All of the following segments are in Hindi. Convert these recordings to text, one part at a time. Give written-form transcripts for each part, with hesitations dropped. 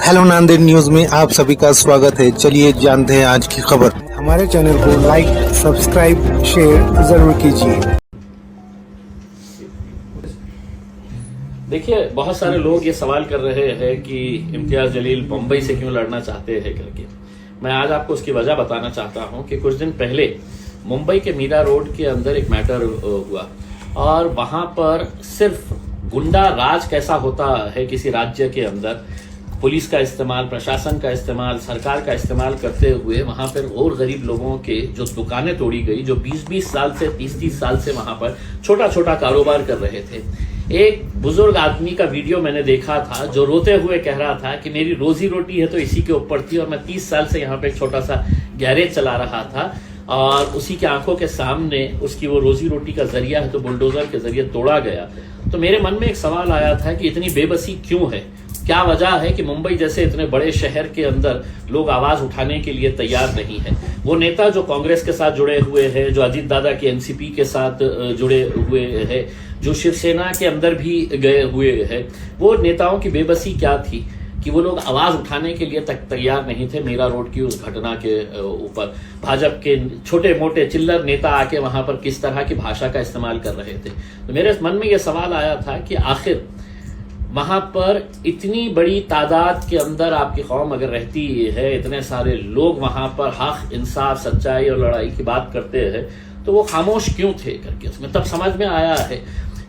हेलो नांदेड़ न्यूज में आप सभी का स्वागत है। चलिए जानते हैं आज की खबर। हमारे चैनल को लाइक, सब्सक्राइब, शेयर जरूर कीजिए। देखिए, बहुत सारे लोग ये सवाल कर रहे हैं कि इम्तियाज जलील मुंबई से क्यों लड़ना चाहते हैं करके। मैं आज आपको उसकी वजह बताना चाहता हूं कि कुछ दिन पहले मुंबई के मीरा रोड के अंदर एक मैटर हुआ और वहां पर सिर्फ गुंडा राज कैसा होता है किसी राज्य के अंदर, पुलिस का इस्तेमाल, प्रशासन का इस्तेमाल, सरकार का इस्तेमाल करते हुए वहां पर और गरीब लोगों के जो दुकानें तोड़ी गई, जो 20-20 साल से 30-30 साल से वहां पर छोटा छोटा कारोबार कर रहे थे। एक बुजुर्ग आदमी का वीडियो मैंने देखा था जो रोते हुए कह रहा था कि मेरी रोजी रोटी है तो इसी के ऊपर थी और मैं 30 साल से यहाँ पे एक छोटा सा गैरेज चला रहा था और उसी के आंखों के सामने उसकी वो रोजी रोटी का जरिया है तो बुलडोजर के जरिए तोड़ा गया। तो मेरे मन में एक सवाल आया था कि इतनी बेबसी क्यों है, क्या वजह है कि मुंबई जैसे इतने बड़े शहर के अंदर लोग आवाज उठाने के लिए तैयार नहीं है। वो नेता जो कांग्रेस के साथ जुड़े हुए हैं, जो अजीत दादा के एनसीपी के साथ जुड़े हुए हैं, जो शिवसेना के अंदर भी गए हुए हैं, वो नेताओं की बेबसी क्या थी कि वो लोग आवाज उठाने के लिए तक तैयार नहीं थे मीरा रोड की उस घटना के ऊपर। भाजपा के छोटे मोटे चिल्लर नेता आके वहां पर किस तरह की भाषा का इस्तेमाल कर रहे थे। तो मेरे मन में यह सवाल आया था कि आखिर वहां पर इतनी बड़ी तादाद के अंदर आपकी कौम अगर रहती है, इतने सारे लोग वहां पर हक, इंसाफ, सच्चाई और लड़ाई की बात करते हैं, तो वो खामोश क्यों थे करके उसमें तब समझ में आया है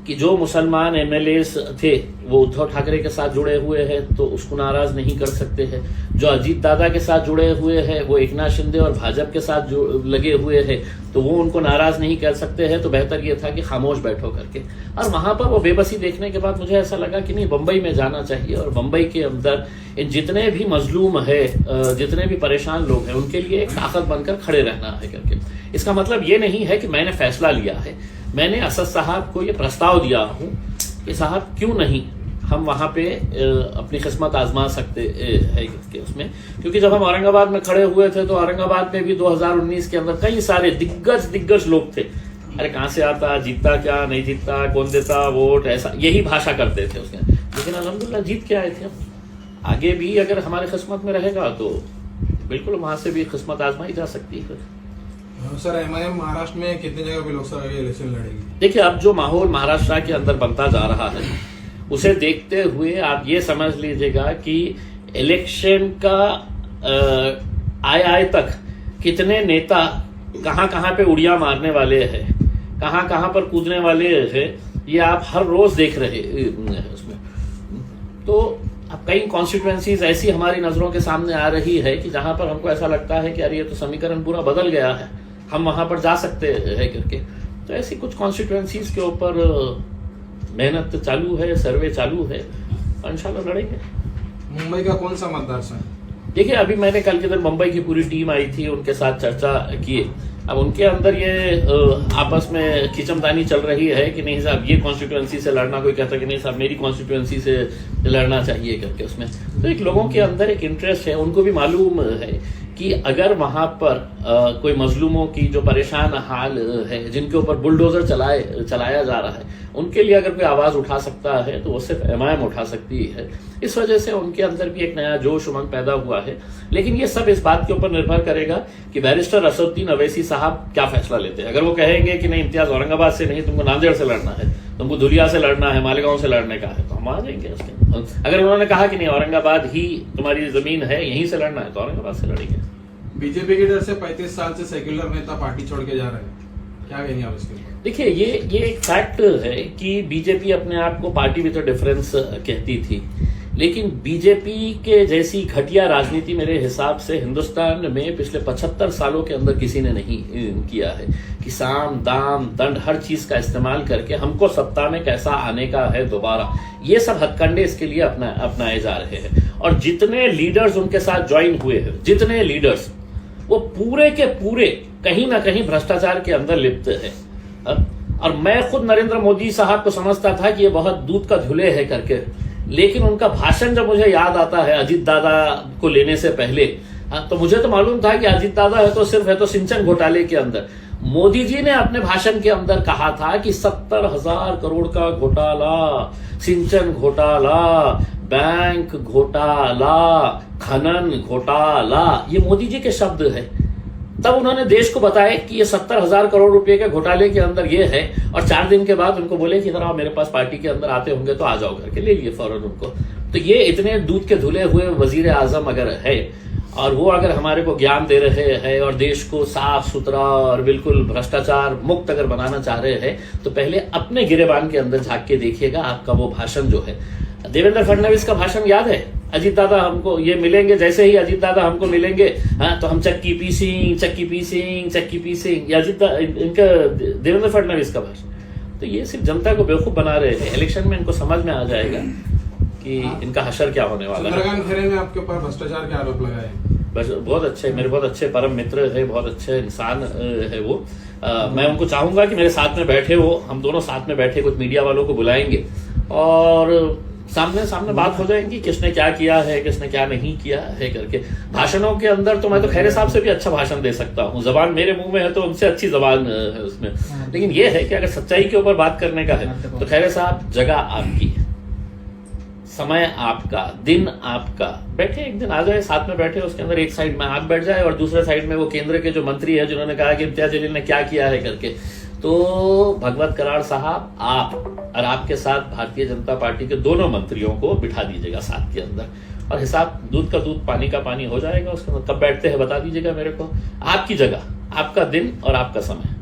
कि जो मुसलमान एमएलएस थे वो उद्धव ठाकरे के साथ जुड़े हुए हैं तो उसको नाराज नहीं कर सकते हैं, जो अजीत दादा के साथ जुड़े हुए हैं वो एकनाथ शिंदे और भाजपा के साथ लगे हुए हैं तो वो उनको नाराज नहीं कर सकते हैं। तो बेहतर ये था कि खामोश बैठो करके। और वहां पर वो बेबसी देखने के बाद मुझे ऐसा लगा कि नहीं, बंबई में जाना चाहिए और बंबई के अंदर इन जितने भी मजलूम है, जितने भी परेशान लोग हैं, उनके लिए एक ताकत बनकर खड़े रहना है करके। इसका मतलब ये नहीं है कि मैंने फैसला लिया है, मैंने असद साहब को ये प्रस्ताव दिया हूं कि साहब क्यों नहीं हम वहां पे अपनी किस्मत आजमा सकते हैं उसमें। क्योंकि जब हम औरंगाबाद में खड़े हुए थे तो औरंगाबाद में भी 2019 के अंदर कई सारे दिग्गज लोग थे। अरे कहां से आता, जीतता क्या, नहीं जीतता, कौन देता वोट, ऐसा यही भाषा करते थे उसमें। लेकिन अल्हम्दुलिल्लाह जीत के आए थे हम। आगे भी अगर हमारी किस्मत में रहेगा तो बिल्कुल वहां से भी किस्मत आजमाई जा सकती है। सर, एमआईएम महाराष्ट्र में कितनी जगह पे लोकसभा इलेक्शन लड़ेगी? देखिए, अब जो माहौल महाराष्ट्र के अंदर बनता जा रहा है उसे देखते हुए आप ये समझ लीजिएगा कि इलेक्शन का आय तक कितने नेता कहां पे उड़ियां मारने वाले हैं, कहां पर कूदने वाले हैं, ये आप हर रोज देख रहे हैं उसमें। तो अब कई कॉन्स्टिट्यूएंसीज ऐसी हमारी नजरों के सामने आ रही है कि जहां पर हमको ऐसा लगता है कि अरे ये तो समीकरण पूरा बदल गया है, हम वहां पर जा सकते हैं करके। तो ऐसी कुछ कॉन्स्टिट्यूएंसीज के ऊपर मेहनत चालू है, सर्वे चालू है और इंशाल्लाह लड़ेंगे। मुंबई का कौन सा मतदार संघ? देखिए, अभी मैंने कल के दिन मुंबई की पूरी टीम आई थी, उनके साथ चर्चा की। अब उनके अंदर ये आपस में खिंचमतानी चल रही है कि नहीं साहब ये कॉन्स्टिट्यूएंसी से लड़ना, कोई कहता कि नहीं साहब मेरी कॉन्स्टिट्यूएंसी से लड़ना चाहिए करके उसमें। तो एक लोगों के अंदर एक इंटरेस्ट है, उनको भी मालूम है कि अगर वहां पर कोई मजलूमों की जो परेशान हाल है, जिनके ऊपर बुलडोजर चलाया जा रहा है, उनके लिए अगर कोई आवाज उठा सकता है तो वो सिर्फ एमआईएम उठा सकती है। इस वजह से उनके अंदर भी एक नया जोश उमंग पैदा हुआ है। लेकिन ये सब इस बात के ऊपर निर्भर करेगा कि बैरिस्टर असदुद्दीन अवैसी साहब क्या फैसला लेते हैं। अगर वो कहेंगे कि नहीं इम्तियाज औरंगाबाद से नहीं, तुमको नांदेड़ से लड़ना है, तुमको धुलिया से लड़ना है, मालेगांव से लड़ने का है, तो हम आ जाएंगे उसके। अगर उन्होंने कहा कि नहीं औरंगाबाद ही तुम्हारी जमीन है, यहीं से लड़ना है, तो औरंगाबाद से लड़ेंगे। बीजेपी के डर से 35 साल से सेक्युलर नेता पार्टी छोड़ के जा रहे हैं, क्या कहेंगे आप इसके? देखिए, ये एक फैक्ट है कि बीजेपी अपने आप को पार्टी विद डिफरेंस कहती थी, लेकिन बीजेपी के जैसी घटिया राजनीति मेरे हिसाब से हिंदुस्तान में पिछले 75 सालों के अंदर किसी ने नहीं किया है कि साम दाम दंड हर चीज का इस्तेमाल करके हमको सत्ता में कैसा आने का है दोबारा, ये सब हथकंडे इसके लिए अपनाए जा रहे हैं। और जितने लीडर्स उनके साथ ज्वाइन हुए हैं, जितने लीडर्स, वो पूरे के पूरे कहीं ना कहीं भ्रष्टाचार के अंदर लिप्त है। और मैं खुद नरेंद्र मोदी साहब को समझता था कि ये बहुत दूध का धुले है करके, लेकिन उनका भाषण जब मुझे याद आता है अजीत दादा को लेने से पहले, तो मुझे तो मालूम था कि अजीत दादा है तो सिंचन घोटाले के अंदर। मोदी जी ने अपने भाषण के अंदर कहा था कि 70,000 करोड़ का घोटाला, सिंचन घोटाला, बैंक घोटाला, खनन घोटाला, ये मोदी जी के शब्द है। तब उन्होंने देश को बताया कि ये 70,000 करोड़ रुपए के घोटाले के अंदर ये है, और 4 दिन के बाद उनको बोले कि इधर आओ मेरे पास, पार्टी के अंदर आते होंगे तो आ जाओ करके, ले लिए फौरन उनको। तो ये इतने दूध के धुले हुए वजीर आजम अगर है, और वो अगर हमारे को ज्ञान दे रहे हैं और देश को साफ सुथरा और बिल्कुल भ्रष्टाचार मुक्त अगर बनाना चाह रहे हैं, तो पहले अपने गिरेबान के अंदर झांक के देखिएगा। आपका वो भाषण जो है, देवेंद्र फडणवीस का भाषण याद है? अजीत दादा हमको ये मिलेंगे, जैसे ही अजीत दादा हमको मिलेंगे, हाँ, तो हम चक्की पीसिंग, चक्की पीसिंग, चक्की पीसिंग, ये इनका देवेंद्र फडणवीस का भाषण। तो ये सिर्फ जनता को बेवकूफ बना रहे हैं। इलेक्शन में इनको समझ में आ जाएगा कि इनका हशर क्या होने वाला है। चंद्रकांत खैरे ने आपके ऊपर भ्रष्टाचार के आरोप लगाए। बस बहुत अच्छे, मेरे बहुत अच्छे परम मित्र है, बहुत अच्छे इंसान है वो। मैं उनको चाहूंगा कि मेरे साथ में बैठे हो, हम दोनों साथ में बैठे, कुछ मीडिया वालों को बुलाएंगे और सामने सामने बात हो जाएगी, किसने क्या किया है, किसने क्या नहीं किया है करके। भाषणों के अंदर तो मैं तो खैरे साहब से भी अच्छा भाषण दे सकता हूँ, जबान मेरे मुंह में है तो उनसे अच्छी जबान है उसमें। लेकिन ये है कि अगर सच्चाई के ऊपर बात करने का है तो खैरे साहब, जगह आपकी, समय आपका, दिन आपका, बैठे एक दिन आ जाए, साथ में बैठे, उसके अंदर एक साइड में आप बैठ जाए और दूसरे साइड में वो केंद्र के जो मंत्री है जिन्होंने कहा कि इम्तियाज जलील ने क्या किया है करके। तो भगवत कराड़ साहब, आप और आपके साथ भारतीय जनता पार्टी के दोनों मंत्रियों को बिठा दीजिएगा साथ के अंदर, और हिसाब दूध का दूध पानी का पानी हो जाएगा। उसके अंदर कब बैठते हैं बता दीजिएगा मेरे को। आपकी जगह, आपका दिन और आपका समय।